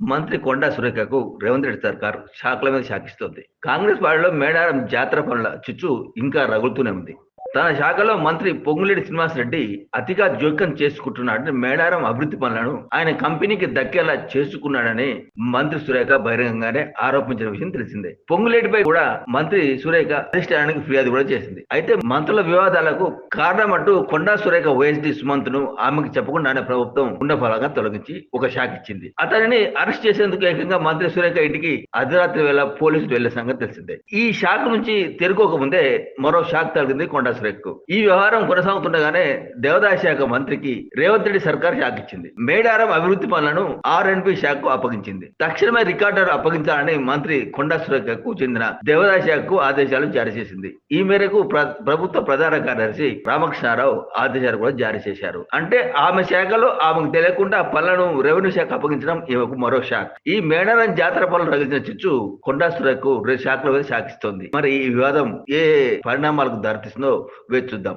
మంత్రి కొండా సురేఖకు రేవంత్ రెడ్డి సర్కార్ షాక్ల మీద షాకిస్తోంది. కాంగ్రెస్ పార్టీలో మేడారం జాతర పనుల చిచ్చు ఇంకా రగులుతూనే ఉంది. తన శాఖలో మంత్రి పొంగులేటి శ్రీనివాసరెడ్డి అతిగా జోక్యం చేసుకుంటున్నాడని, మేడారం అభివృద్ధి పనులను ఆయన కంపెనీకి దక్కేలా చేసుకున్నాడని మంత్రి సురేఖ బహిరంగంగానే ఆరోపించిన విషయం తెలిసిందే. పొంగులేటిపై కూడా మంత్రి సురేఖ అధిష్టానానికి ఫిర్యాదు కూడా చేసింది. అయితే మంత్రుల వివాదాలకు కారణమంటూ కొండా సురేఖ ఓఎస్డీ సుమంత్ ను ఆమెకు చెప్పకుండానే ప్రభుత్వం ఉండఫలంగా తొలగించి ఒక షాక్ ఇచ్చింది. అతనిని అరెస్ట్ చేసేందుకు ఏకంగా మంత్రి సురేఖ ఇంటికి అర్ధరాత్రి వేళ పోలీసులు వెళ్లే సంగతి తెలిసిందే. ఈ షాక్ నుంచి తెరుకోక ముందే మరో షాక్ తగిలింది కొండా సురేఖకు. ఈ వ్యవహారం కొనసాగుతుండగానే దేవాదాయ శాఖ మంత్రికి రేవంత్ రెడ్డి సర్కార్ షాక్ ఇచ్చింది. మేడారం అభివృద్ధి పనులను ఆర్ఎండ్బి శాఖకు అప్పగించింది. తక్షణమే రికార్డర్ అప్పగించాలని మంత్రి కొండా సురేఖకు చెందిన దేవాదాయ శాఖకు ఆదేశాలు జారీ చేసింది. ఈ మేరకు ప్రభుత్వ ప్రధాన కార్యదర్శి రామకృష్ణారావు ఆదేశాలు కూడా జారీ చేశారు. అంటే ఆమె శాఖలో ఆమెకు తెలియకుండా పనులను రెవెన్యూ శాఖ అప్పగించడం ఈమెకు మరో షాక్. ఈ మేడారం జాతర పనులు రగిలిన చిచ్చు కొండా సురేఖకు శాఖల మీద షాకిస్తోంది. మరి ఈ వివాదం ఏ పరిణామాలకు దారితీస్తుందో వేచి చూద్దాం.